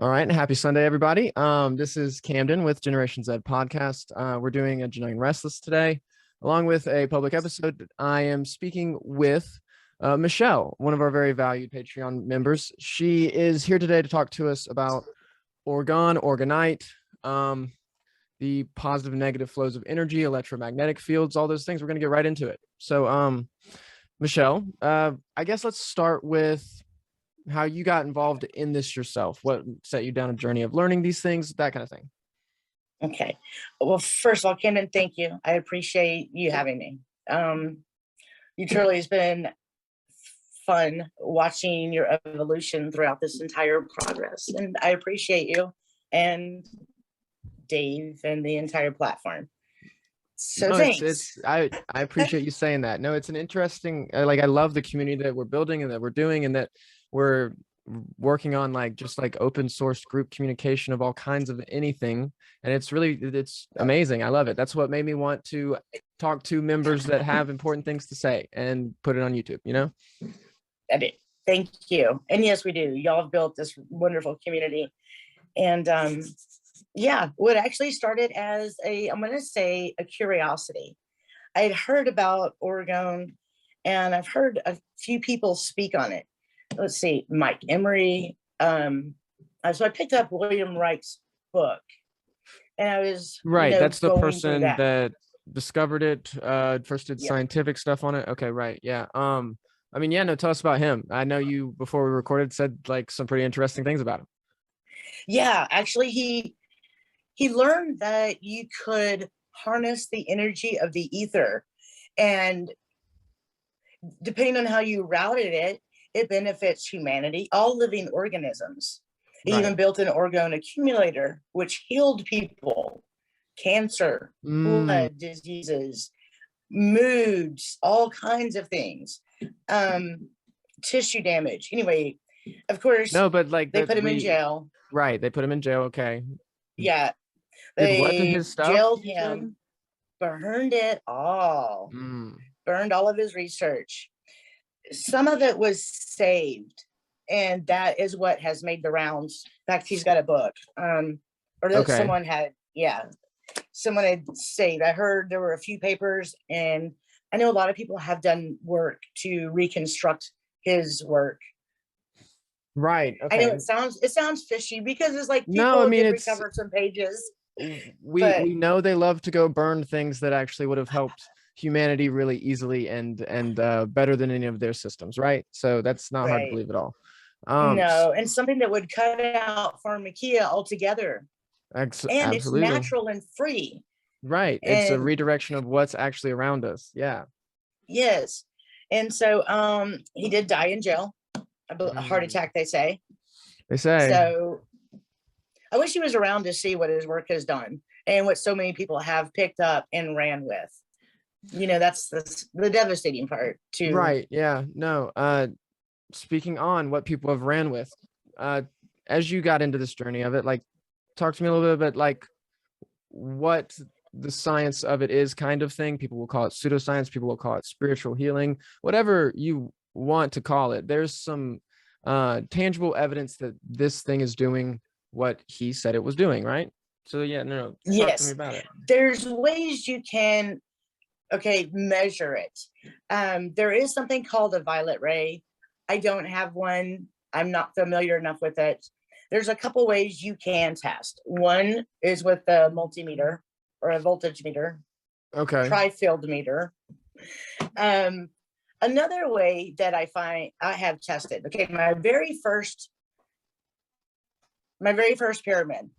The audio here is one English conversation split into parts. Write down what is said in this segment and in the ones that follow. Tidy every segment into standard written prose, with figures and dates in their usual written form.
All right, and happy Sunday, everybody. This is Camden with Generation Z podcast. We're doing a Genung Restless today, along with a public episode. I am speaking with Michelle, one of our very valued Patreon members. She is here today to talk to us about Orgonite, the positive and negative flows of energy, electromagnetic fields, all those things. We're going to get right into it. So, Michelle, I guess let's start with how you got involved in this yourself. What set you down a journey of learning these things, that kind of thing. Okay. Well, first of all, Camden, thank you. I appreciate you having me. You truly has been fun watching your evolution throughout this entire progress. And I appreciate you and Dave and the entire platform. So No, thanks. I appreciate you saying that. No, it's an interesting, like, I love the community that we're building and that we're doing and that we're working on, like, just like open source group communication of all kinds of anything. And it's amazing. I love it. That's what made me want to talk to members that have important things to say and put it on YouTube, you know? I did. Thank you. And yes, we do. Y'all have built this wonderful community. And yeah, what actually started as I'm going to say a curiosity. I had heard about Oregon and I've heard a few people speak on it. Let's see, Mike Emery. So I picked up William Wright's book and I was right. That's the going person that discovered it, first did scientific stuff on it. Okay, right. Yeah. I mean, yeah, no, tell us about him. I know you, before we recorded, said like some pretty interesting things about him. Yeah, actually he learned that you could harness the energy of the ether, and depending on how you routed it, it benefits humanity, all living organisms. He even built an orgone accumulator, which healed people, cancer, blood diseases, moods, all kinds of things, tissue damage. Anyway, of course, no, but like they put him in jail. Right, they put him in jail. Okay. Yeah, Did what to his stuff? Jailed him, burned it all, burned all of his research. Some of it was saved, and that is what has made the rounds. In fact, he's got a book, or that someone had saved. I heard there were a few papers, and I know a lot of people have done work to reconstruct his work. Right. Okay. I know it sounds fishy because it's like people no, I mean, recover some pages. We know they love to go burn things that actually would have helped humanity really easily and better than any of their systems, right? So that's not hard to believe at all. No, and something that would cut out pharmakia altogether. And absolutely. It's natural and free. Right. It's a redirection of what's actually around us. Yeah. Yes. And so he did die in jail. A heart attack, they say. So I wish he was around to see what his work has done and what so many people have picked up and ran with. That's the devastating part too. Right. Yeah. No. Speaking on what people have ran with, as you got into this journey of it, like, talk to me a little bit about like what the science of it is, kind of thing. People will call it pseudoscience. People will call it spiritual healing, whatever you want to call it. There's some tangible evidence that this thing is doing what he said it was doing, right? So yeah, no, talk to me about it. There's ways you can measure it. There is something called a violet ray. I don't have one. I'm not familiar enough with it. There's a couple ways you can test. One is with a multimeter or a voltage meter. Okay. Tri-field meter. Another way that I find I have tested. Okay, my very first pyramid.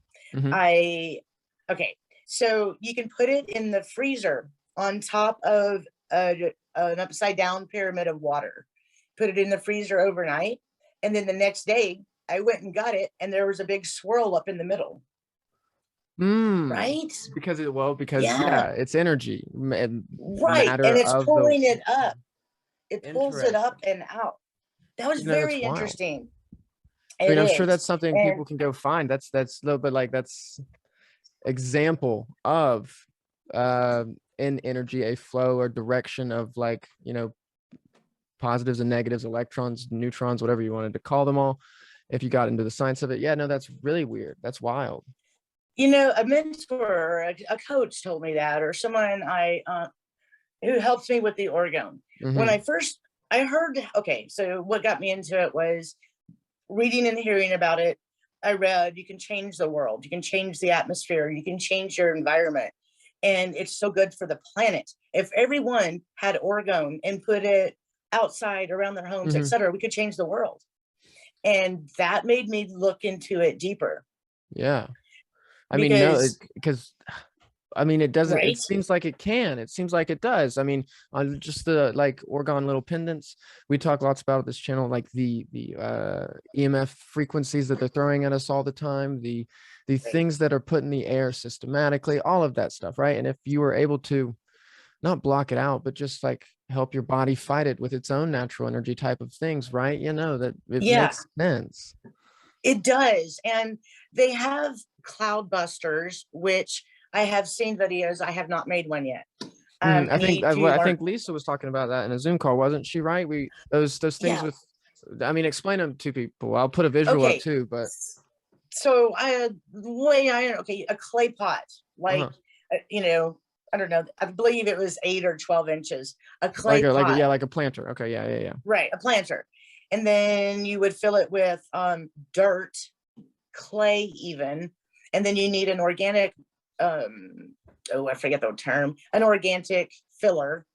So you can put it in the freezer on top of an upside down pyramid of water. Put it in the freezer overnight, and then the next day I went and got it, and there was a big swirl up in the middle. Right? Because it's energy. Right, and it's pulling it up. It pulls it up and out. That was very interesting. I mean, I'm sure that's something people can go find. That's a little bit like that's example of in energy, a flow or direction of, like, positives and negatives, electrons, neutrons, whatever you wanted to call them all. if you got into the science of it. Yeah, no, that's really weird. That's wild. A mentor or a coach told me that, or someone who helps me with the orgone. When I heard, okay, so what got me into it was reading and hearing about it. I read you can change the world, you can change the atmosphere, you can change your environment, and it's so good for the planet. If everyone had orgone and put it outside around their homes, etc., we could change the world. And that made me look into it deeper. Yeah. I mean, no, because I mean, it doesn't, right? it seems like it can, it seems like it does. I mean, on just the like orgone little pendants, we talk lots about this channel, like the EMF frequencies that they're throwing at us all the time, the things that are put in the air systematically, all of that stuff, right? And if you were able to not block it out, but just like help your body fight it with its own natural energy type of things, right? You know, that it makes sense. It does. And they have cloud busters, which I have seen videos. I have not made one yet. I think Lisa was talking about that in a Zoom call, wasn't she? Right? Those things with, I mean, explain them to people. I'll put a visual up too, but so a clay pot, like I don't know, I believe it was 8 or 12 inches, a clay pot. Like a planter. Okay, yeah. Right, a planter. And then you would fill it with dirt, clay even, and then you need an organic I forget the term, an organic filler.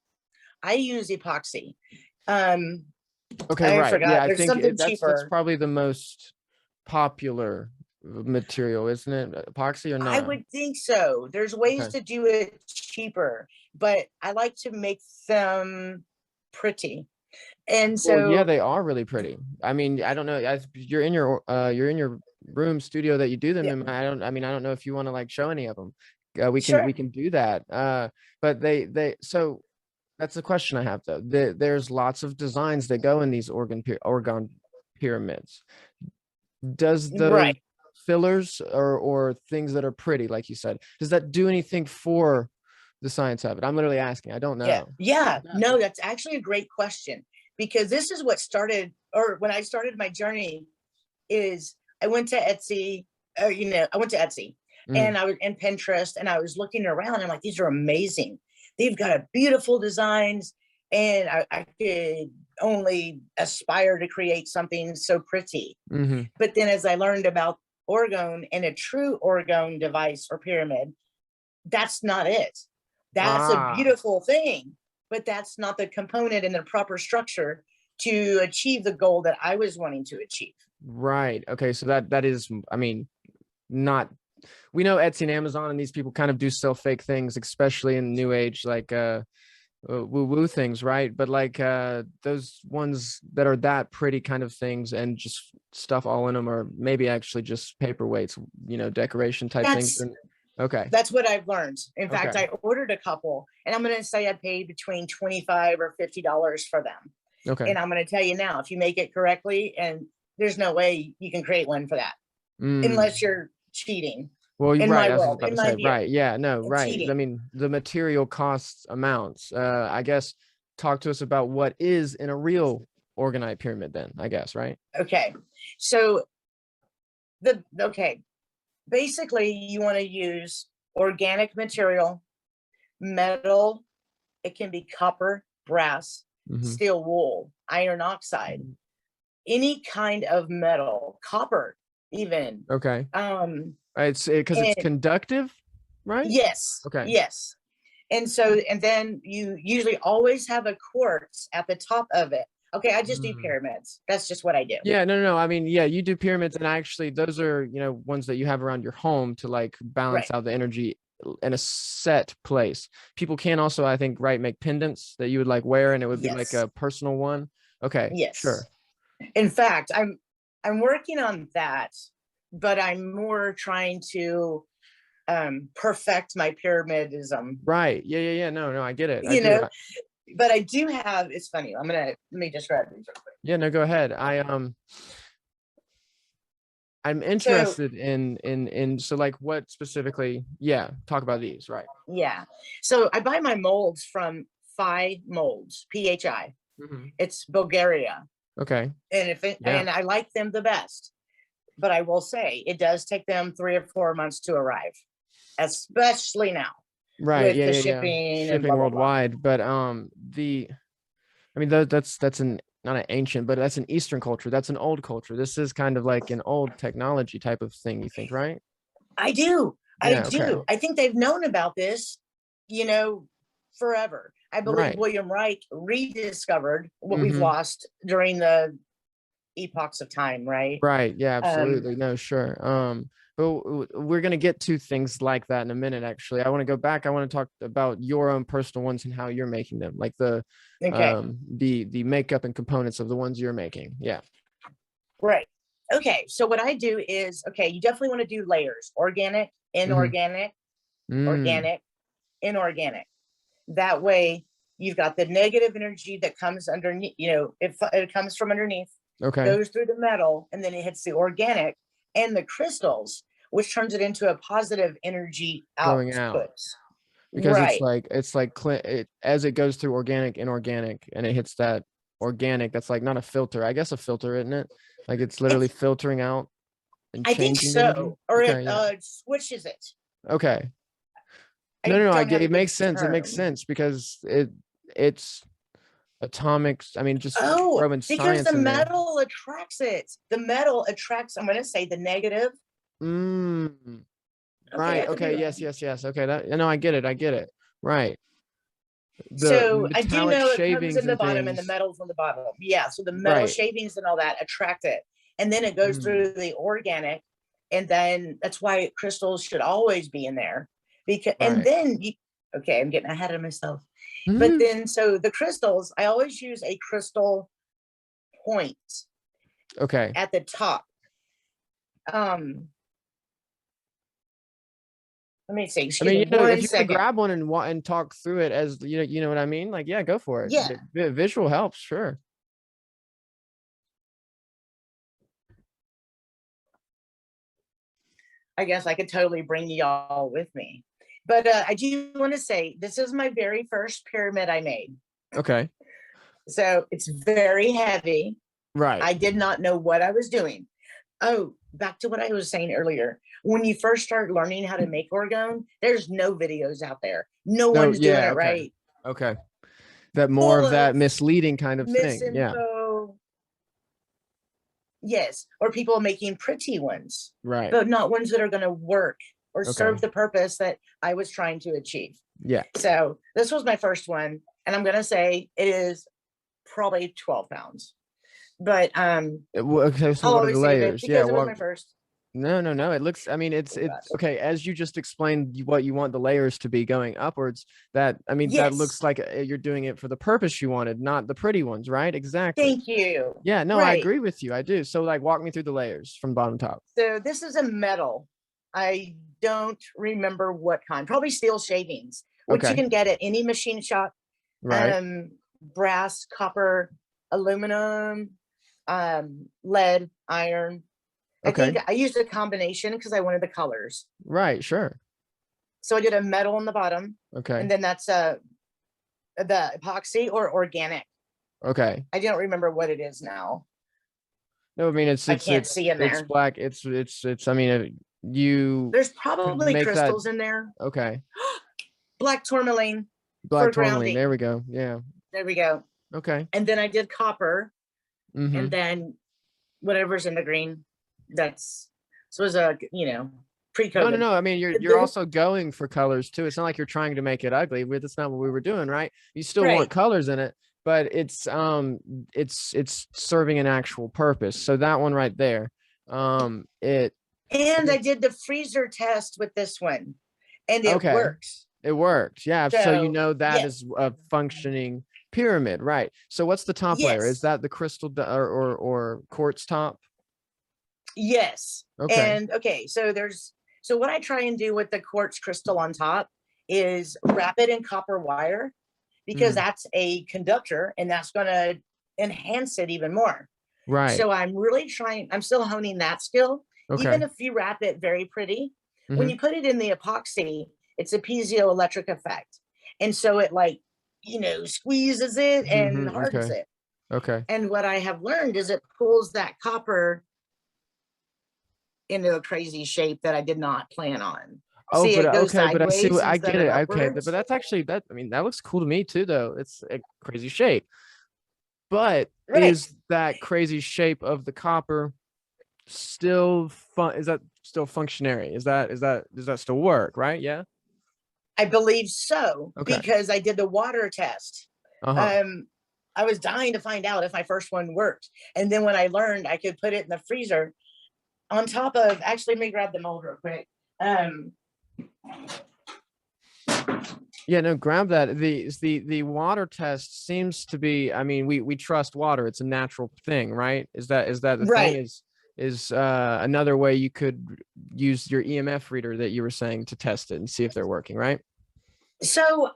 I use epoxy. Okay, right. Yeah, I think that's probably the most popular material, isn't it? Epoxy or not? I would think so. There's ways to do it cheaper, but I like to make them pretty. And so yeah, they are really pretty. I mean, I don't know. You're in your room studio that you do them in. I don't know if you want to like show any of them. We can do that. But so that's the question I have though. There's lots of designs that go in these orgone pyramids. Does those fillers or things that are pretty, like you said, does that do anything for the science of it? I'm literally asking. I don't know. No, that's actually a great question, because this is what started, or when I started my journey, is I went to Etsy, and I was in Pinterest, and I was looking around. I'm like, these are amazing. They've got beautiful designs, and I could only aspire to create something so pretty. But then as I learned about orgone and a true orgone device or pyramid, that's not it. That's a beautiful thing, but that's not the component and the proper structure to achieve the goal that I was wanting to achieve. Right. Okay. So that is, I mean, we know Etsy and Amazon and these people kind of do sell fake things, especially in the new age, like woo-woo things, right? But like those ones that are that pretty kind of things and just stuff all in them, or maybe actually just paperweights, decoration type things. Okay. That's what I've learned. In fact, I ordered a couple, and I'm going to say I paid between $25 or $50 for them. Okay. And I'm going to tell you now, if you make it correctly, and there's no way you can create one for that unless you're cheating. Well, you're right. Right. Yeah, no, right. Cheating. I mean, the material costs amounts. I guess talk to us about what is in a real Orgonite pyramid then, I guess, right? Okay. So basically you want to use organic material, metal. It can be copper, brass, steel wool, iron oxide, any kind of metal, copper even. Okay. It's because it's conductive, right? Yes. Okay. Yes. And then you usually always have a quartz at the top of it. Okay, I just do pyramids. That's just what I do. Yeah, no. I mean, yeah, you do pyramids, and actually those are, ones that you have around your home to like balance out the energy in a set place. People can also, I think, make pendants that you would like wear, and it would be like a personal one. Okay. Yes. Sure. In fact, I'm working on that, but I'm more trying to perfect my pyramidism. Right. Yeah. No, I get it. But I do have, it's funny. Let me just grab these real quick. Yeah, no, go ahead. I'm interested in so like what specifically, talk about these, right? Yeah. So I buy my molds from Phi Molds, PHI. It's Bulgaria. Okay. And and I like them the best. but I will say it does take them 3 or 4 months to arrive, especially now Right. with Yeah. the Yeah. Yeah. shipping and Shipping blah blah blah. worldwide. But I mean, that's an not an ancient, but that's an Eastern culture. That's an old culture. This is kind of like an old technology type of thing, you think, right? I do. I Yeah. Okay. do. I think they've known about this, you know, forever. I believe Right. William Reich rediscovered what we've Mm-hmm. lost during the epochs of time, right? Right. Yeah, Um, absolutely. No, sure. But we're gonna get to things like that in a minute, actually. I want to go back. I want to talk about your own personal ones and how you're making them, like okay, the makeup and components of the ones you're making. Yeah. right. Okay, so what I do is, okay, you definitely want to do layers: organic, Mm-hmm. inorganic, Mm. organic, inorganic. That way, you've got the negative energy that comes underneath, it comes from underneath, Okay. goes through the metal, and then it hits the organic and the crystals, which turns it into a positive energy Going out. output. Because Right. it's like as it goes through organic, inorganic, and it hits that organic. That's like not a filter, I guess a filter, isn't it? Like it's literally It's, filtering out and I think changing the energy. so. Or it Okay, yeah. switches it. Okay. No, I no, no. don't have a It good makes sense. It makes term. sense because it's atomics. I mean, just Oh, throwing because the science in there. metal attracts it. The metal attracts, I'm going to say the negative. Mm, Okay, right. I could be Okay. Yes. wrong. Yes. Yes. Okay. That. No, I get it. I get it. Right. The So I do metallic know it comes shavings in the and bottom and the things. metal's on the bottom. Yeah. So the metal Right. shavings and all that attract it. And then it goes Mm, through the organic. And then that's why crystals should always be in there. Because and right. then you, okay, I'm getting ahead of myself. But Mhm. then so the crystals, I always use a crystal point Okay. at the top. Um, let me see, I excuse mean, me if one you want to second. grab one and talk through it as you know what I mean. Like, yeah, go for it. Yeah, Visual helps, sure. I guess I could totally bring y'all with me. But I do want to say this is my very first pyramid I made. Okay. So it's very heavy. Right. I did not know what I was doing. Oh, back to what I was saying earlier. When you first start learning how to make orgone, there's no videos out there. No No. one's doing Yeah. it Okay. right. Okay. That more Full of that of misleading kind of thing. Yeah. misinfo. Yes, or people making pretty ones, Right. but not ones that are going to work or serve Okay. the purpose that I was trying to achieve. Yeah. So this was my first one, and I'm going to say it is probably 12 pounds. But Okay. So I'll what are the always save it layers? Yeah. because it was my Well, first. no, no, no. It looks, I mean, Oh it's gosh. okay. As you just explained what you want the layers to be going upwards, I mean, that looks Yes. like you're doing it for the purpose you wanted, not the pretty ones, right? Exactly. Thank you. Yeah, no, I Right. agree with you. I do. So, like, walk me through the layers from bottom to top. So this is a metal. I don't remember what kind. Probably steel shavings, which you Okay. can get at any machine shop. Right. Brass, copper, aluminum, lead, iron. I think Okay. I used a combination because I wanted the colors. Right. Sure. So I did a metal on the bottom, and Okay. then that's the epoxy or organic. Okay. I don't remember what it is now. No, I mean, I can't see in it's there. black. I mean, you There's could probably make that. crystals in there. Okay. Black tourmaline Black for tourmaline. There grounding. we go. Yeah. There we go. Okay. And then I did copper, and Mm-hmm. then whatever's in the green. That's so it was a No, no, pre-COVID. no. I mean, you're The, also going for colors too. It's not like you're trying to make it ugly. That's not what we were doing, right? You still want right. colors in it, but it's serving an actual purpose. So that one right there, it And I did the freezer test with this one, and it okay, works. it worked. Yeah. So you So know that yes, is a functioning pyramid, right? So what's the top layer? Is yes, that the crystal or quartz top? yes. Okay. And okay, so what I try and do with the quartz crystal on top is wrap it in copper wire because Mm, that's a conductor and that's going to enhance it even more. right. So I'm really trying, I'm still honing that skill. Even Okay. if you wrap it very pretty, when Mm-hmm. you put it in the epoxy, it's a piezoelectric effect. And so it like, squeezes it and Mm-hmm. hardens Okay. it. Okay. And what I have learned is it pulls that copper into a crazy shape that I did not plan on. Oh, See, but it goes okay, but I see sideways what I instead get of it. Okay, upwards. but that's actually that. I mean, that looks cool to me too, though. It's a crazy shape. But Right. is that crazy shape of the copper still fun? Is that still functionary? Does that still work? Right? Yeah. I believe so, Okay. because I did the water test. Uh-huh. Um, I was dying to find out if my first one worked. And then when I learned I could put it in the freezer on top of, actually, let me grab the mold real quick. Yeah, no, grab that. The water test seems to be, I mean, we trust water. It's a natural thing, right? Is that the thing? Right. Is another way you could use your EMF reader that you were saying to test it and see if they're working, right? So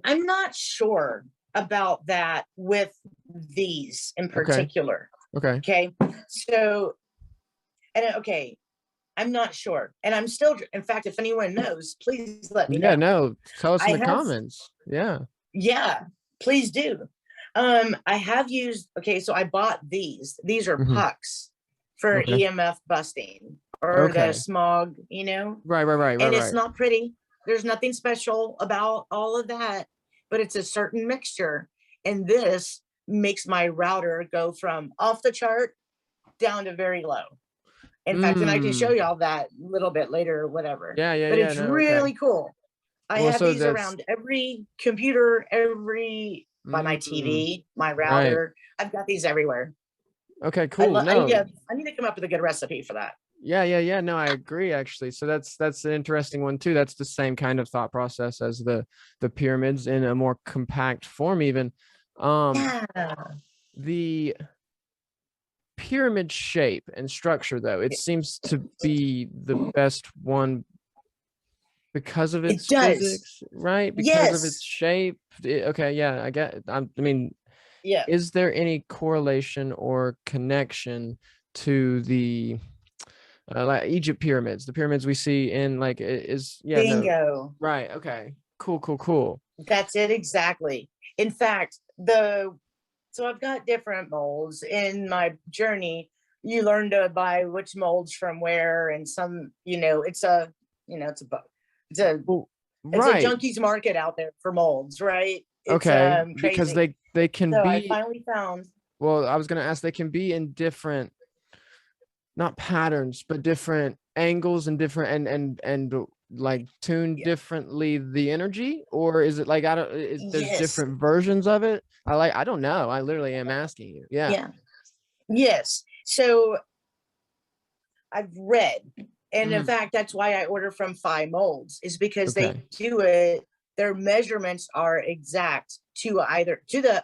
I'm not sure about that with these in Okay. particular. Okay. Okay. So, and okay, I'm not sure. And I'm still, in fact, if anyone knows, please let me Yeah, know. no, tell us I in the have, comments. Yeah. yeah, please do. I have used, okay, so I bought these. These are Hmm. pucks for Okay. EMF busting or the Okay. smog, you know, Right, right, right, right, and it's right. not pretty. There's nothing special about all of that, but it's a certain mixture. And this makes my router go from off the chart down to very low. In fact, and I can show Mm. you all that a little bit later or whatever, Yeah, yeah, but yeah. it's No, okay. really cool. I Well, have so these that's around every computer, every, by my mm, TV, my right. router. I've got these everywhere. Okay, cool. No, I need to come up with a good recipe for that. yeah, yeah, yeah. No, I agree actually. So that's an interesting one too. That's the same kind of thought process as the pyramids in a more compact form even. Um Yeah. the pyramid shape and structure though, it seems to be the best one because of It its does. physics, right? Because of its Yes. shape. Okay, yeah, I get I mean, Yeah. is there any correlation or connection to the like Egypt pyramids, the pyramids we see in like is yeah, no, Bingo. right, okay, cool, cool, cool. That's it exactly. In fact, the so I've got different molds in my journey. You learn to buy which molds from where, and some, it's a, it's a, it's a, Well, it's a right, junkies market out there for molds, right? It's okay, because crazy. they can So I be, finally found, well, I was gonna ask, they can be in different, not patterns, but different angles and different and like tune yeah, differently the energy, or is it like I don't is there's yes, different versions of it? I don't know. I literally am asking you. Yeah. yeah, yes. So I've read, and in Mhm. fact, that's why I order from Phi Molds, is because they Okay. do it. Their measurements are exact to either to the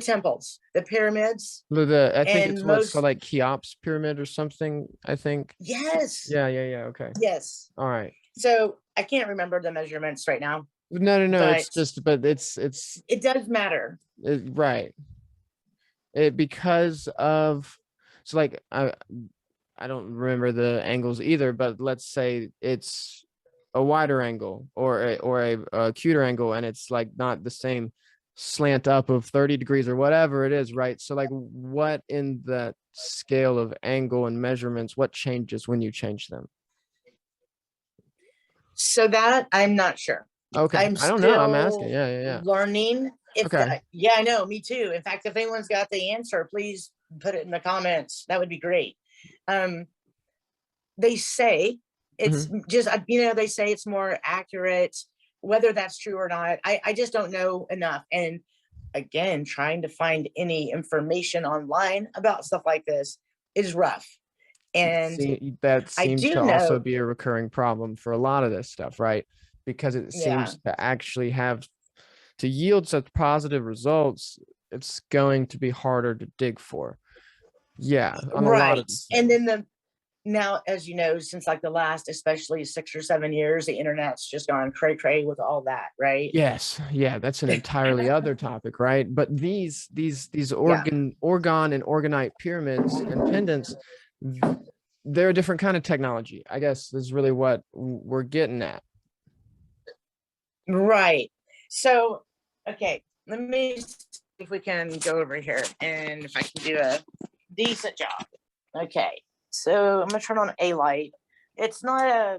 temples, the pyramids, I think it's and what's called most. like Cheops pyramid or something, I think. Yes, Yeah, yeah, yeah. Okay. yes. All right. So I can't remember the measurements right now, No, no, no. but It's just, but it's it does matter. right. It because of so like I don't remember the angles either, but let's say it's a wider angle or a cuter angle, and it's like not the same slant up of 30 degrees or whatever it is, right? So like what in that scale of angle and measurements, what changes when you change them? So that I'm not sure. Okay, I'm I don't know. I'm asking. still Yeah, yeah, yeah. learning. If Okay. yeah, I know, me too. In fact, if anyone's got the answer, please put it in the comments. That would be great. Um, they say it's Hmm. just, they say it's more accurate. Whether that's true or not, I just don't know enough. And again, trying to find any information online about stuff like this is rough. And See, that I seems to do also know, be a recurring problem for a lot of this stuff, right? Because it yeah, seems to actually have to yield such positive results, it's going to be harder to dig for. Yeah, on a lot of right. these And things. then now, as you know, since like the last, especially 6 or 7 years, the internet's just gone cray cray with all that, right? Yes, yeah, that's an entirely other topic, right? But these Yeah. orgon and orgonite pyramids and pendants, they're a different kind of technology. I guess is really what we're getting at. Right. So, okay, let me see if we can go over here and if I can do a decent job. Okay. So I'm gonna turn on a light. It's not a,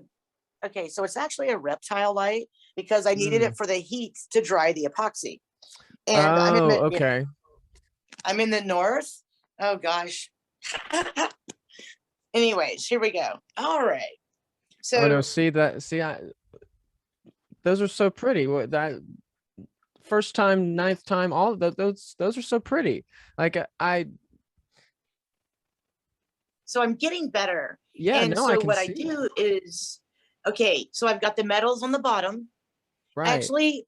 okay, so it's actually a reptile light because I needed it for the heat to dry the epoxy. And I'm in Oh, the, okay. I'm in the north. Oh gosh. Anyways, here we go. All right. Oh no, So see that, see, those are so pretty. What that first time, ninth time, all of those are so pretty. Like so I'm getting better. yeah, And no, I so can what I see that. do is, okay, so I've got the metals on the bottom. Right. Actually,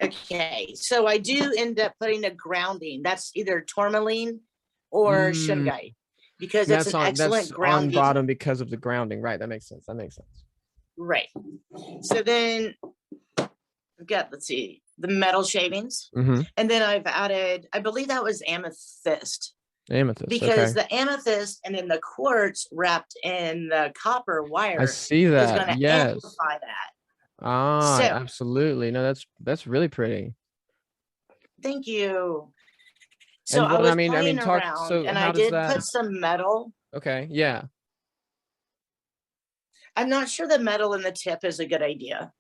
okay, so I do end up putting a grounding. That's either tourmaline or Mm, shungite because it's that's an on excellent that's on grounding. bottom because of the grounding. Right. That makes sense. That makes sense. Right. So then I've got, let's see, the metal shavings. Mm-hmm. And then I've added, I believe that was amethyst Amethyst. because Okay. the amethyst and then the quartz wrapped in the copper I wire see is that. going to Yes. amplify that. Ah, So absolutely. No, that's really pretty. thank you. So And I what I was mean, playing talk. around So and I how does did that? put some metal. Okay. Yeah. I'm not sure the metal in the tip is a good idea.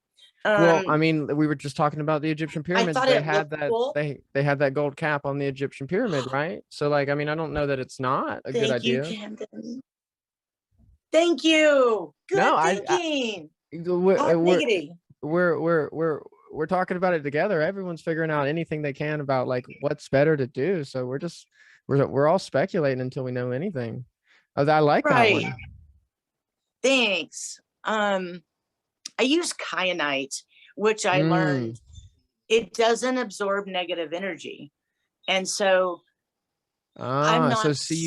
Well, I mean, we were just talking about the Egyptian I pyramids. thought They it had looked that cool. they had that gold cap on the Egyptian pyramid, right? So like, I mean, I don't know that it's not a good Thank you, idea. Camden. Thank you. No, Good thinking. Hot we're diggity. we're we're we're we're talking about it together. Everyone's figuring out anything they can about like what's better to do. So we're all speculating until we know anything. Oh, I like that Right. one. Thanks. I use kyanite, which I Mm. learned it doesn't absorb negative energy. And so I'm Ah, so not see, sure.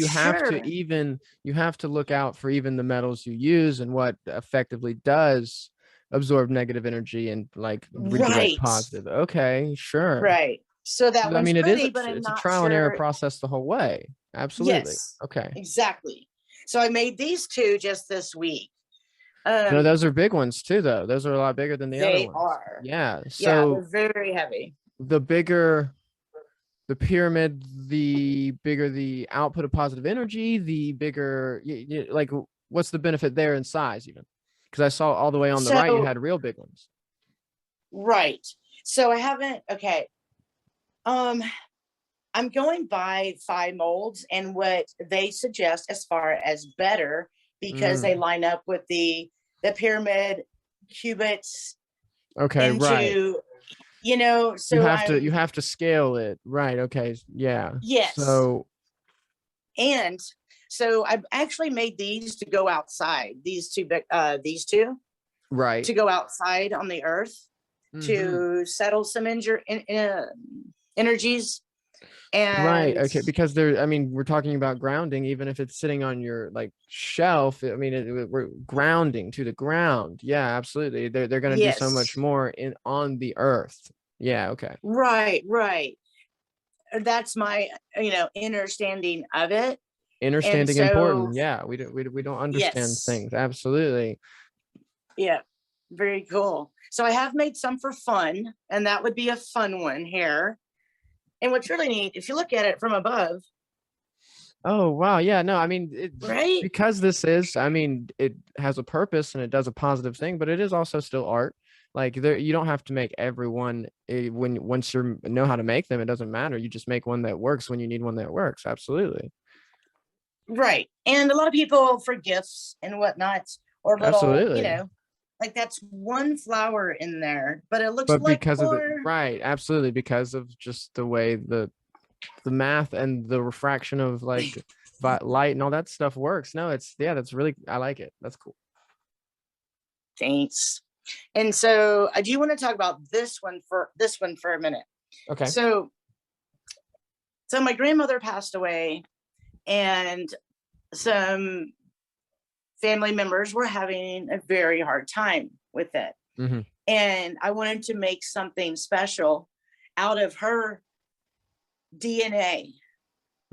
you have to look out for even the metals you use and what effectively does absorb negative energy and like redirect Right. positive. Okay, sure. Right. So that I one's mean, pretty, but I'm it's a not trial and error sure. process the whole way. Absolutely. Yes, Okay. exactly. So I made these two just this week. No, Um, those are big ones too, though. Those are a lot bigger than the other they ones. are. Yeah. Yeah, So they're very heavy. the bigger the pyramid, the bigger the output of positive energy, the bigger, like, what's the benefit there in size, even? Because I saw all the way on the right, you So had real big ones. right. So I haven't, okay. Um, I'm going by phi molds and what they suggest as far as better because they Mm. line up with the pyramid cubits Okay, right. into, you know, so You I'm, have to scale it, right? Okay, yeah. yes. So And so I've actually made these to go outside, these two right. to go outside on the earth Mm-hmm. to settle some energies. Right. And Okay. Because there, I mean, we're talking about grounding, even if it's sitting on your like shelf. I mean, we're grounding to the ground. Yeah, absolutely. They're going to do so much yes, more in on the earth. Yeah. Okay. right, right. That's my, understanding of it. And Understanding so, important. Yeah. We don't understand yes, things. Absolutely. yeah, very cool. So I have made some for fun, and that would be a fun one here. And what's really neat, if you look at it from above, Oh, wow. Yeah. No, I mean, right? because I mean, it has a purpose and it does a positive thing, but it is also still art. Like there, you don't have to make everyone when once you know how to make them, it doesn't matter. You just make one that works when you need one that works. Absolutely. Right. And a lot of people for gifts and whatnot, or little, Absolutely. like that's one flower in there, but it looks But like because of the four. right, absolutely, because of just the way the math and the refraction of like light and all that stuff works. No, it's yeah, that's really I like it. That's cool. Thanks. And so I do want to talk about this one for a minute. Okay. So my grandmother passed away and some family members were having a very hard time with it. Mm-hmm. And I wanted to make something special out of her DNA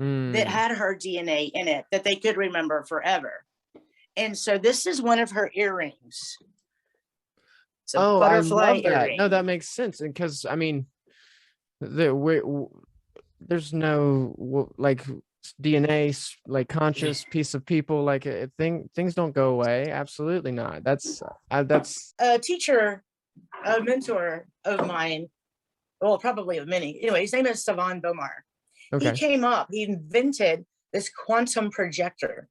that Mm. had her DNA in it that they could remember forever. And so this is one of her earrings. It's a Oh, I butterfly love that. No, that earring. makes sense. And because I mean, there's no like DNA, like conscious piece of people, like things don't go away. Absolutely not. That's A teacher, a mentor of mine, well, probably of many. Anyway, his name is Savan Bomar. okay. He invented this quantum projector.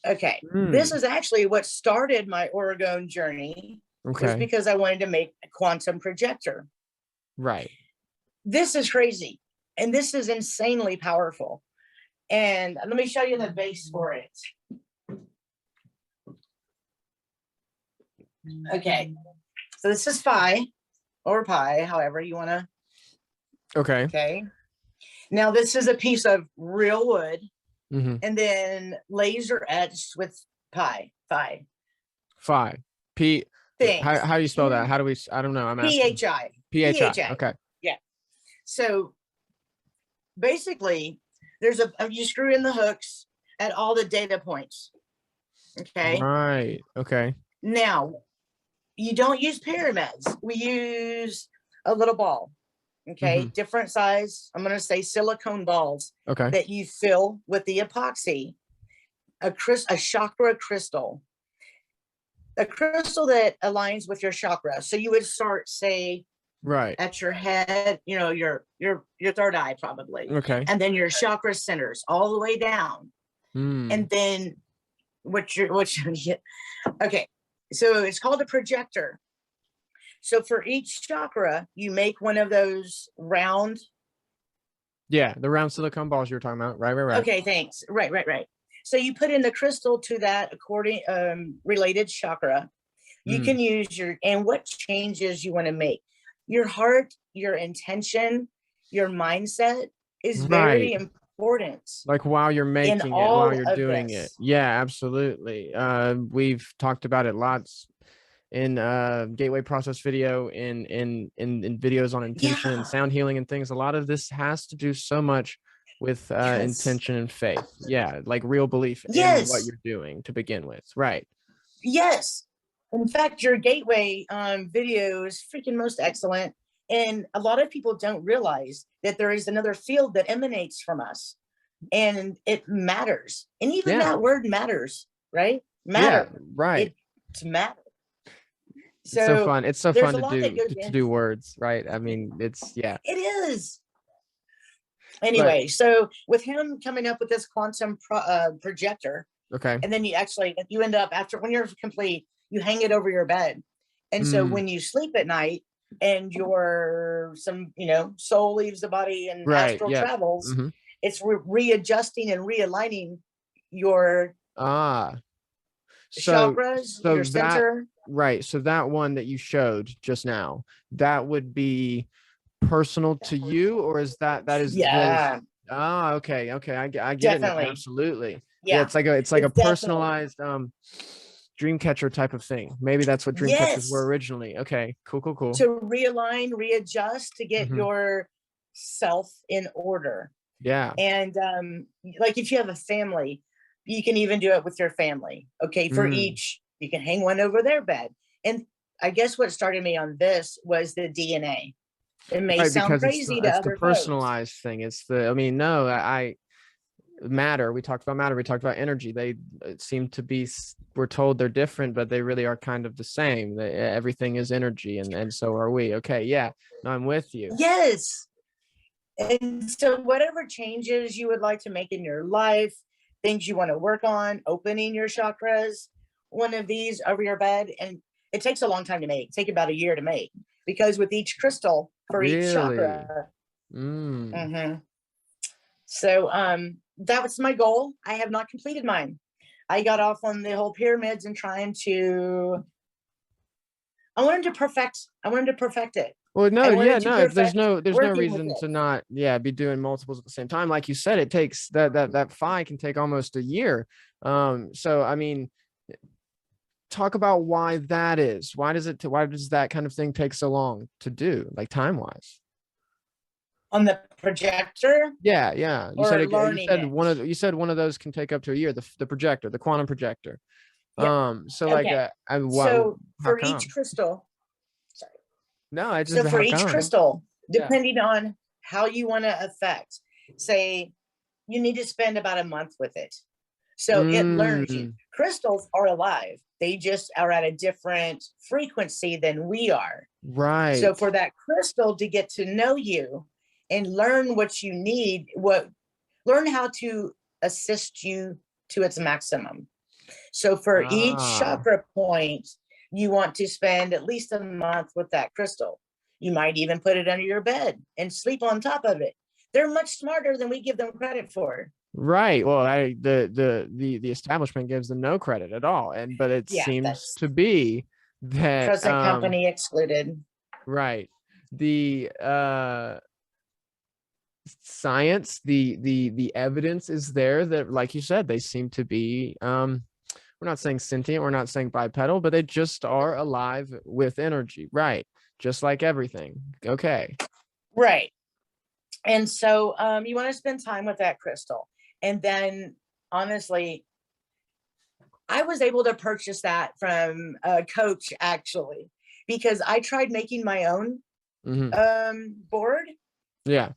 Okay, this Mm, is actually what started my Oregon journey, was okay. because I wanted to make a quantum projector. Right. This is crazy, and this is insanely powerful. And let me show you the base for it. Okay, so this is phi or pi, however you want to. Okay. Okay, now this is a piece of real wood, Mm-hmm. and then laser etched with phi. Phi. P. Thanks. How do you spell that? How do we? I don't know. I'm asking. PHI. PHI. Okay. Yeah. So basically, there's you screw in the hooks at all the data points. Okay. Right. Okay. Now, you don't use pyramids. We use a little ball. Okay. Different size. I'm going to say silicone balls Okay. that you fill with the epoxy, a chakra crystal, a crystal that aligns with your chakra. So you would start, say, Right. at your head, your third eye probably. Okay. And then your chakra centers all the way down. And then okay. So it's called a projector. So for each chakra, you make one of those round. Yeah, the round silicone balls you were talking about. Right. Okay, thanks. Right. So you put in the crystal to that related chakra. You can use and what changes you want to make. Your heart, your intention, your mindset is very important. Like while you're making it, while you're doing it. Yeah, absolutely. We've talked about it lots in gateway process video, in videos on intention and sound healing and things. A lot of this has to do so much with intention and faith. Yeah, like real belief in what you're doing to begin with. Right. Yes. In fact, your gateway video is freaking most excellent. And a lot of people don't realize that there is another field that emanates from us. And it matters. And even that word matters, right? Matter. Yeah, right. It's matter. So, it's so fun. It's so fun to do words, right? I mean, it is. Anyway, so with him coming up with this quantum projector, okay, and then you end up, when you're complete, you hang it over your bed. And so when you sleep at night and your soul leaves the body and astral travels, it's readjusting and realigning your chakras, your center. Right. So that one that you showed just now, that would be personal to you, or is that is yeah. Okay. I get Definitely. it. Absolutely. Yeah. It's like a personalized dream catcher type of thing. Maybe that's what dream catchers were originally. Okay, cool. To realign, readjust, to get your self in order. Yeah. And like if you have a family, you can even do it with your family. Okay, for each, you can hang one over their bed. And I guess what started me on this was the DNA. It may sound crazy to other the personalized thing. It's matter. We talked about matter. We talked about energy. They seem to be, we're told they're different, but they really are kind of the same. Everything is energy, and so are we. Okay, yeah, no, I'm with you. Yes. And so whatever changes you would like to make in your life, things you want to work on, opening your chakras, one of these over your bed, and it takes a long time to make. Take about a year to make, because with each crystal for each chakra. So that was my goal. I have not completed mine. I got off on the whole pyramids and I wanted to perfect it. Well, there's no reason to not be doing multiples at the same time. Like you said, it takes that phi can take almost a year. So I mean, talk about why that is. Why does that kind of thing take so long to do, like time wise? On the projector? Yeah. You said one of those can take up to a year, the projector, the quantum projector. Yeah. So for each crystal, crystal, depending on how you want to affect, say you need to spend about a month with it. So it learns you. Crystals are alive. They just are at a different frequency than we are. Right. So for that crystal to get to know you and learn what you need, learn how to assist you to its maximum. So for each chakra point, you want to spend at least a month with that crystal. You might even put it under your bed and sleep on top of it. They're much smarter than we give them credit for. Right. Well, the establishment gives them no credit at all, but it seems to be that present company excluded. Right. The science, the evidence is there that, like you said, they seem to be we're not saying sentient, we're not saying bipedal, but they just are alive with energy. Right. Just like everything. Okay. Right. And so you want to spend time with that crystal. And then, honestly, I was able to purchase that from a coach, actually, because I tried making my own board. Yeah.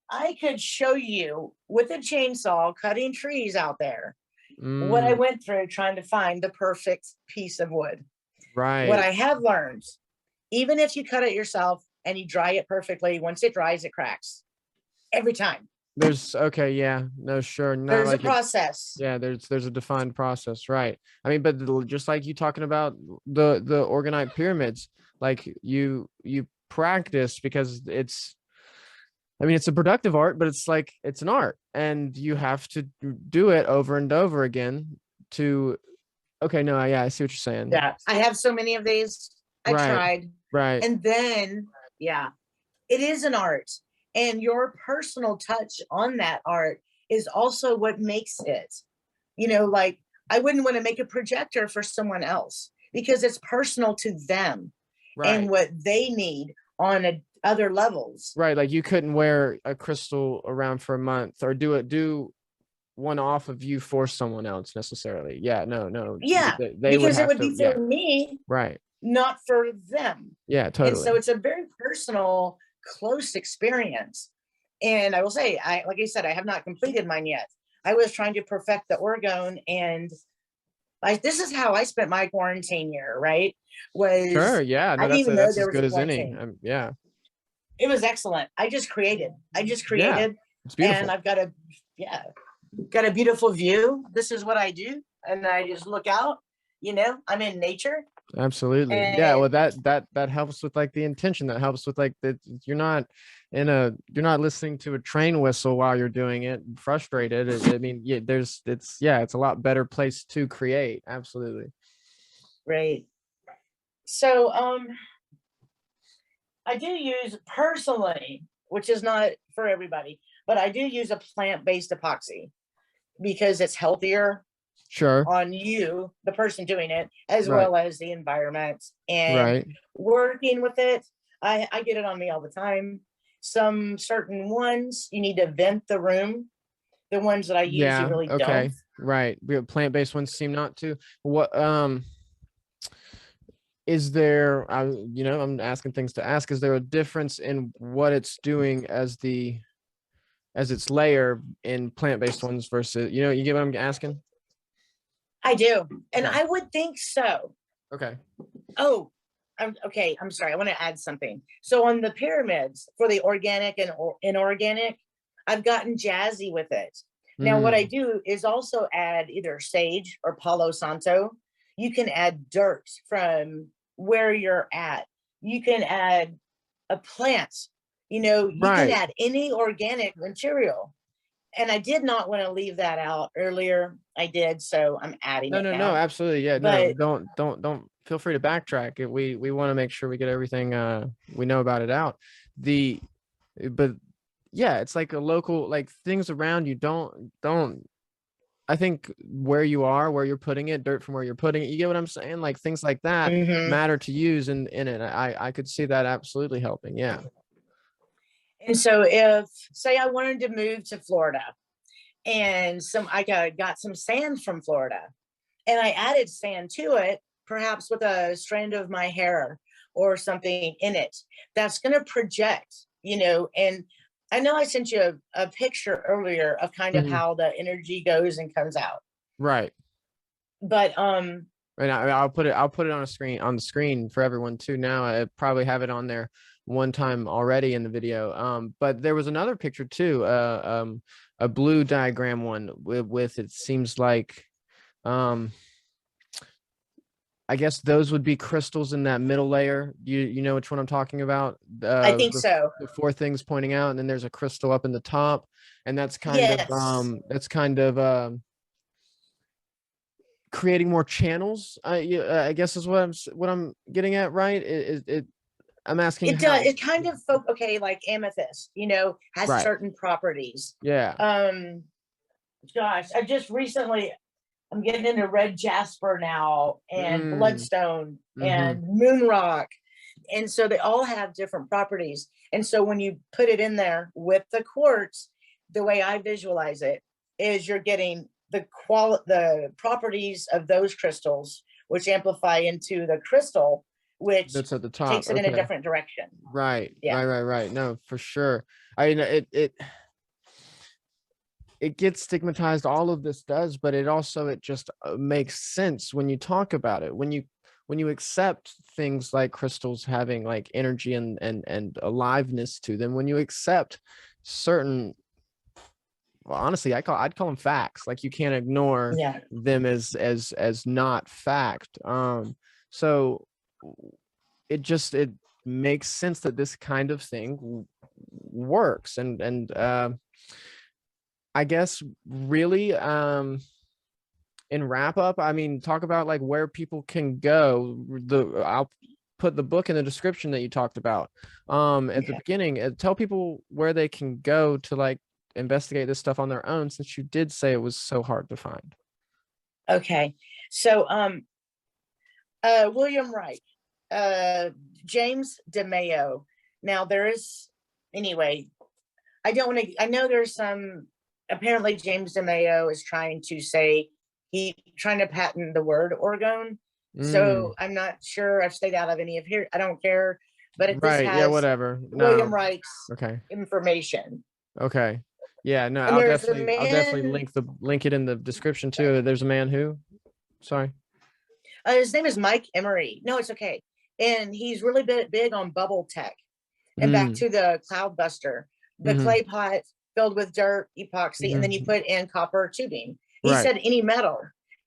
I could show you with a chainsaw cutting trees out there what I went through trying to find the perfect piece of wood. Right. What I have learned, even if you cut it yourself and you dry it perfectly, once it dries, it cracks every time. There's yeah, no, sure. Not there's like a process. Yeah, there's a defined process, right? I mean, but just like you talking about the Orgonite pyramids, like you practice, because it's a productive art, but it's like it's an art, and you have to do it over and over again to. Okay, no, yeah, I see what you're saying. Yeah, I have so many of these. I tried, right, and then it is an art. And your personal touch on that art is also what makes it. Like, I wouldn't want to make a projector for someone else because it's personal to them and what they need on other levels. Right, like you couldn't wear a crystal around for a month or do one off of you for someone else necessarily. Yeah, no. Yeah, they because would it would be for me, right? Not for them. Yeah, totally. And so it's a very personal, close experience. And I will say, like I said, I have not completed mine yet. I was trying to perfect the orgone, and this is how I spent my quarantine year, right? Sure, yeah. No, I didn't even know that's there as was good a as any. yeah. It was excellent. I just created. Yeah, it's beautiful. And I've got a beautiful view. This is what I do. And I just look out, I'm in nature. Absolutely. Yeah, well, that helps with like the intention. That helps with like that you're not listening to a train whistle while you're doing it frustrated. I mean, yeah, it's a lot better place to create. Absolutely. Right. So I do use personally, which is not for everybody, but I do use a plant-based epoxy because it's healthier. Sure. On you, the person doing it, as well as the environment. And working with it, I get it on me all the time. Some certain ones you need to vent the room. The ones that I use, you really don't. Right. Plant-based ones seem not to. What is there? I'm asking things to ask. Is there a difference in what it's doing as its layer in plant-based ones versus you get what I'm asking? I do. And I would think so. Okay. Oh, I'm sorry. I want to add something. So on the pyramids for the organic and inorganic, I've gotten jazzy with it. Now, what I do is also add either sage or Palo Santo. You can add dirt from where you're at. You can add a plant. You can add any organic material. And I did not want to leave that out earlier. I did, so I'm adding it now. No, absolutely. Yeah, but no, don't feel free to backtrack. We want to make sure we get everything we know about it out. But yeah, it's like a local, like things around you don't I think where you're putting it, dirt from where you're putting it, you get what I'm saying? Like things like that matter to use in it. I could see that absolutely helping. Yeah. And so if, say, I wanted to move to Florida and I got some sand from Florida and I added sand to it, perhaps with a strand of my hair or something in it, that's going to project, and I know I sent you a picture earlier of kind of how the energy goes and comes out. Right. But and I'll put it on the screen for everyone too. Now I probably have it on there one time already in the video. But there was another picture too, a blue diagram one with it seems like I guess those would be crystals in that middle layer. You know which one I'm talking about? I think so. The four things pointing out, and then there's a crystal up in the top, and that's kind Yes. of creating more channels. I guess is what I'm getting at, right? I'm asking It how. does. It kind of okay, like amethyst, has Right. certain properties. Yeah. Gosh, I just recently I'm getting into red jasper now and bloodstone and moon rock. And so they all have different properties. And so when you put it in there with the quartz, the way I visualize it is you're getting the properties of those crystals, which amplify into the crystal, which That's at the top. takes it in a different direction. Right. Yeah. Right. No, for sure. I know it gets stigmatized, all of this does, but it just makes sense when you talk about it, when you accept things like crystals having like energy and aliveness to them, when you accept certain, well, honestly, I'd call them facts. Like you can't ignore them as not fact. So it makes sense that this kind of thing works. And I guess really in wrap up, I mean, talk about like where people can go. I'll put the book in the description that you talked about at the beginning. Tell people where they can go to like investigate this stuff on their own, since you did say it was so hard to find. Okay. So William Wright, James DeMayo. Now there is, anyway, I don't want to, I know there's some, apparently James DeMayo is trying to patent the word orgone. So I'm not sure. I've stayed out of any of here. I don't care. But this has whatever. William Wright's Okay. information. Okay. Yeah, no, And I'll definitely link it in the description too. There's a man who, sorry. His name is Mike Emery. No, it's okay. And he's really big on bubble tech. And back to the cloud buster, the clay pot filled with dirt, epoxy, and then you put in copper tubing. He said any metal,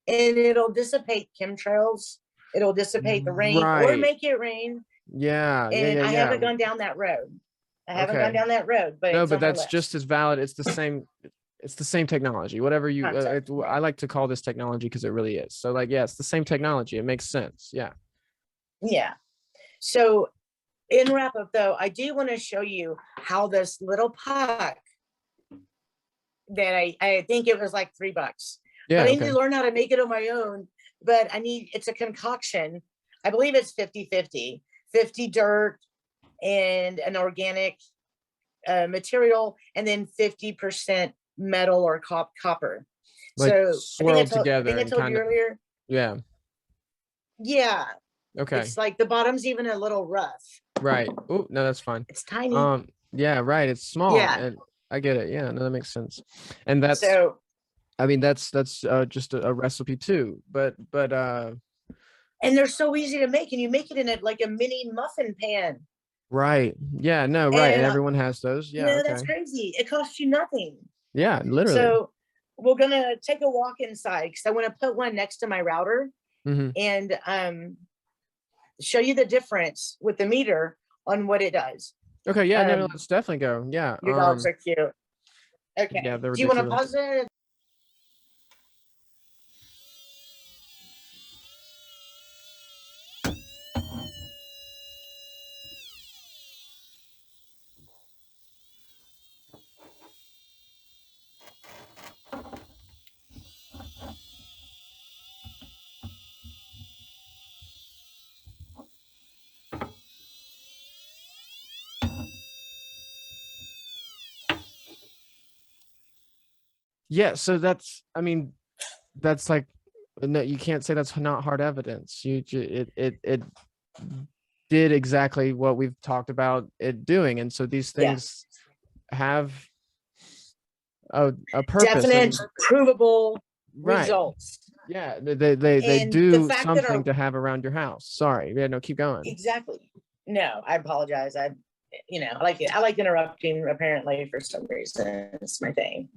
and it'll dissipate chemtrails. It'll dissipate the rain or make it rain. Yeah. And I haven't gone down that road. But no, but that's just as valid. It's the same technology, whatever you, I like to call this technology because it really is. So like, yeah, it's the same technology. It makes sense. Yeah. Yeah. So in wrap up though, I do want to show you how this little pot that I think it was like $3. Yeah. But I need to learn how to make it on my own, but it's a concoction. I believe it's 50-50, 50 dirt and an organic material, and then 50% metal or copper. Like so swirled together. I think I told you earlier. Yeah. Yeah. Okay. It's like the bottom's even a little rough. Right. Oh, no, that's fine. It's tiny. Yeah, right. It's small. Yeah. And I get it. Yeah, no, that makes sense. And that's so, I mean, that's just a recipe too. But and they're so easy to make, and you make it in like a mini muffin pan. Right. Yeah, no, right. And everyone has those. Yeah. That's crazy. It costs you nothing. Yeah, literally. So we're gonna take a walk inside because I want to put one next to my router and show you the difference with the meter on what it does. Okay, yeah, no, let's definitely go. Yeah. Your dogs are cute. Okay. Yeah, do you want to pause it? Yeah, so that's, I mean, that's like, no, you can't say that's not hard evidence. It did exactly what we've talked about it doing, and so these things have a purpose definite, provable right. results. Yeah, they And the do fact that something to have around your house. Sorry, yeah, no, keep going. exactly. No, I apologize. I like it. I like interrupting apparently for some reason. It's my thing.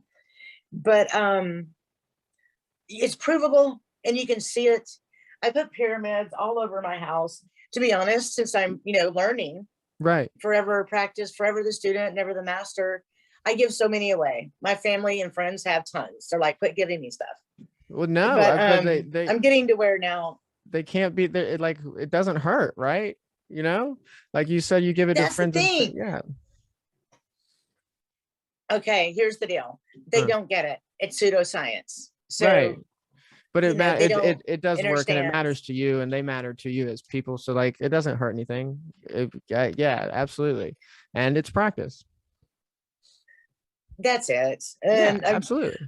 But it's provable and you can see it. I put pyramids all over my house, to be honest, since I'm, learning. Right. Forever practice, forever the student, never the master. I give so many away. My family and friends have tons. They're like, quit giving me stuff. Well, no, But but I'm getting to where now they can't be there. It doesn't hurt, right? Like you said, you give it to that's the friends and thing. yeah. Okay, here's the deal. They don't get it. It's pseudoscience. So right. But they don't it does work and it understand. matters to you and they matter to you as people. So like it doesn't hurt anything. Yeah, absolutely. And it's practice. That's it. Yeah, And absolutely.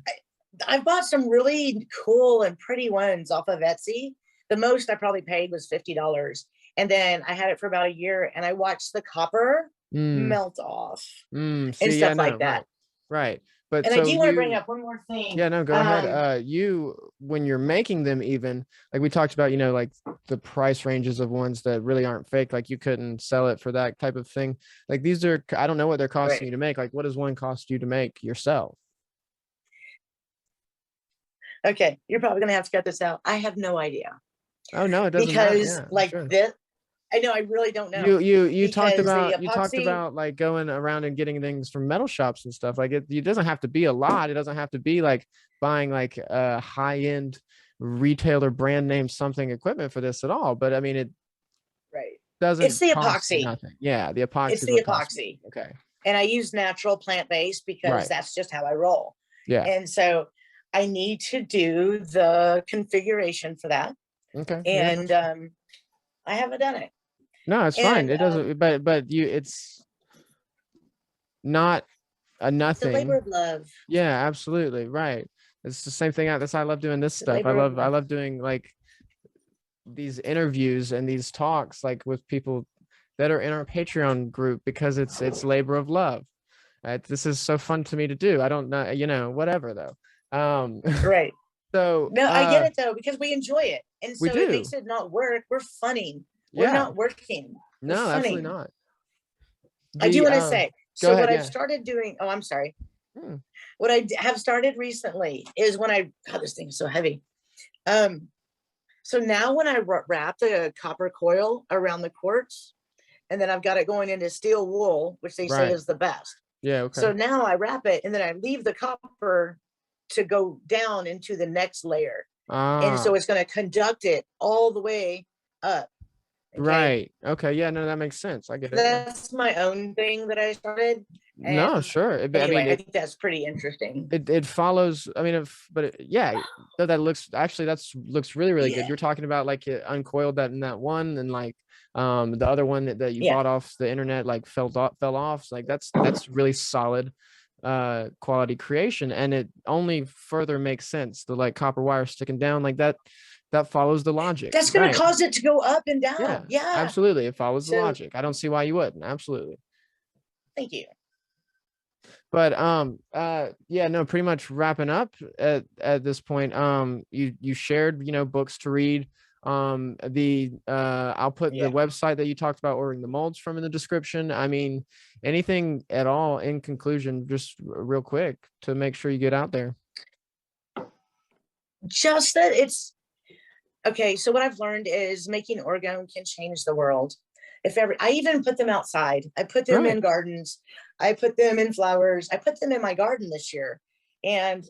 I've bought some really cool and pretty ones off of Etsy. The most I probably paid was $50. And then I had it for about a year and I watched the copper melt off and See, yeah, stuff no, like that. right. But And I so do want to bring up one more thing. yeah, no, go ahead. You, when you're making them, even like we talked about, like the price ranges of ones that really aren't fake, like you couldn't sell it for that type of thing. Like these are, I don't know what they're costing you to make. Like, what does one cost you to make yourself? Okay, you're probably gonna have to cut this out. I have no idea. Oh no, it doesn't matter. Because Yeah, sure. this, I know I really don't know. You talked Because about like going around and getting things from metal shops and stuff. Like it doesn't have to be a lot. It doesn't have to be like buying like a high-end retailer brand name something equipment for this at all. But I mean it doesn't It's the cost epoxy. nothing. Yeah, the epoxy. It's the epoxy. Okay. And I use natural plant-based because that's just how I roll. Yeah. And so I need to do the configuration for that. Okay. And I haven't done it. No, it's fine. It doesn't, but it's not a nothing. It's a labor of love. Yeah, absolutely. Right. It's the same thing. That's why I love doing this stuff. I love doing like these interviews and these talks like with people that are in our Patreon group because it's labor of love. This is so fun to me to do. I don't know, whatever though. Right. So no, I get it though, because we enjoy it. And so it makes it not work. We're funning. We're not working. We're no, funning. absolutely not. I do want to say, so ahead, what I've started doing, I'm sorry. What I have started recently is when God, this thing is so heavy. So now when I wrap the copper coil around the quartz, and then I've got it going into steel wool, which they say is the best. Yeah. Okay. So now I wrap it and then I leave the copper to go down into the next layer. And so it's going to conduct it all the way up. Okay? Right. Okay. Yeah. No, that makes sense. I get it. That's my own thing that I started. No, sure. Anyway, I think that's pretty interesting. It follows. I mean, yeah, that looks looks really, really good. You're talking about like it uncoiled that in that one, and like the other one that you bought off the internet like fell off. So, like that's really solid quality creation, and it only further makes sense. The like copper wire sticking down like that follows the logic. That's going to cause it to go up and down. Yeah, absolutely. It follows the logic. I don't see why you wouldn't. Absolutely. Thank you. But yeah, no, pretty much wrapping up at this point. You shared books to read. I'll put the website that you talked about ordering the molds from in the description. I mean, anything at all in conclusion, just real quick to make sure you get out there. Just that it's okay. So what I've learned is making orgone can change the world. I even put them outside. I put them in gardens. I put them in flowers. I put them in my garden this year. And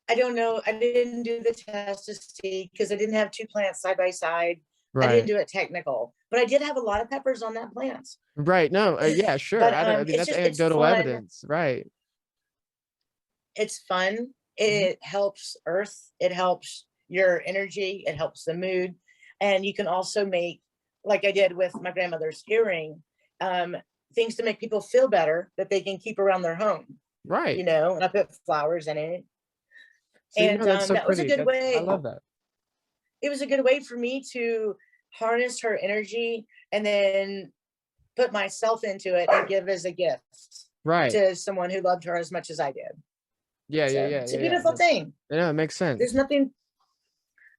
I don't know. I didn't do the test to see because I didn't have two plants side by side. I didn't do it technical, but I did have a lot of peppers on that plant. Right. No. Yeah, sure. But, I mean, that's anecdotal evidence. Right. It's fun. It helps Earth. It helps your energy. It helps the mood. And you can also make, like I did with my grandmother's earring, things to make people feel better that they can keep around their home. Right. And I put flowers in it. So, and that was a good way. I love that. It was a good way for me to harness her energy and then put myself into it and give as a gift. Right. to someone who loved her as much as I did. Yeah, So yeah, yeah, it's yeah, a yeah. beautiful thing. Yeah, it makes sense. There's nothing,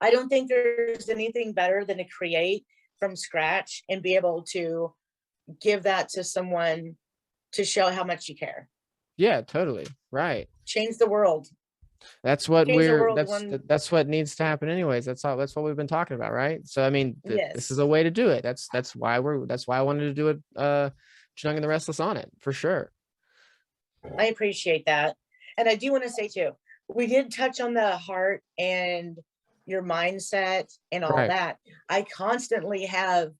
I don't think there's anything better than to create from scratch and be able to give that to someone to show how much you care. Yeah, totally. Right. Change the world. That's what Change the we're world one. that's what needs to happen anyways. That's what we've been talking about, right? So I mean, this is Yes. a way to do it. That's why I wanted to do it, Genung and the Restless on it, for sure. I appreciate that. And I do want to say too, we did touch on the heart and your mindset and all Right. that. I constantly have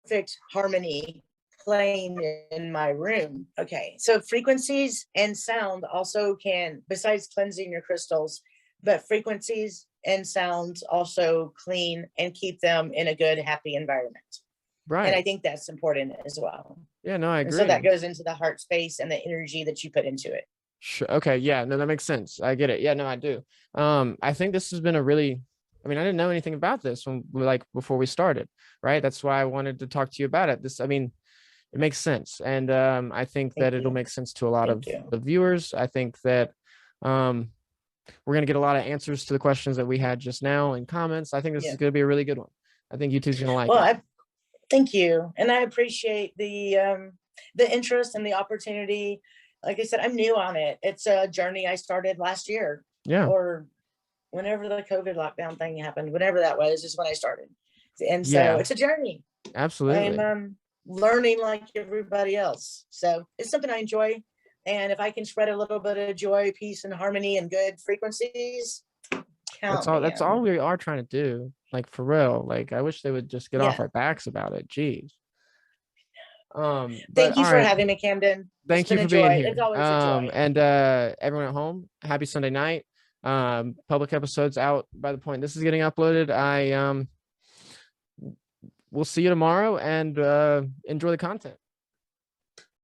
perfect harmony playing in my room. Okay, so frequencies and sound also can, besides cleansing your crystals, but frequencies and sounds also clean and keep them in a good, happy environment. And I Right. think that's important as well. Yeah, no, I And so that agree. goes into the heart space and the energy that you put into it. Sure. Okay. Yeah. No, that makes sense. I get it. Yeah. No, I do. I think this has been a really, I mean, I didn't know anything about this like before we started, right? That's why I wanted to talk to you about it. I mean, it makes sense. And I think that Thank it'll you. make sense to a lot of Thank you. the viewers. I think that we're going to get a lot of answers to the questions that we had just now in comments. I think this is Yeah. going to be a really good one. I think YouTube's going to like Well, it. thank you. And I appreciate the interest and the opportunity. Like I said, I'm new on it. It's a journey I started last year Yeah. or whenever the COVID lockdown thing happened, whenever that was, is when I started. And so Yeah. it's a journey. Absolutely. I'm learning like everybody else. So it's something I enjoy. And if I can spread a little bit of joy, peace, and harmony and good frequencies, count me That's in. all we are trying to do. Like, for real. Like, I wish they would just get off Yeah. our backs about it. Jeez. But Thank you all for right. having me, Camden. It's Thank you been for a being joy. here. It's always a joy. And everyone at home, happy Sunday night. Public episodes out by the point this is getting uploaded. We'll see you tomorrow, and enjoy the content.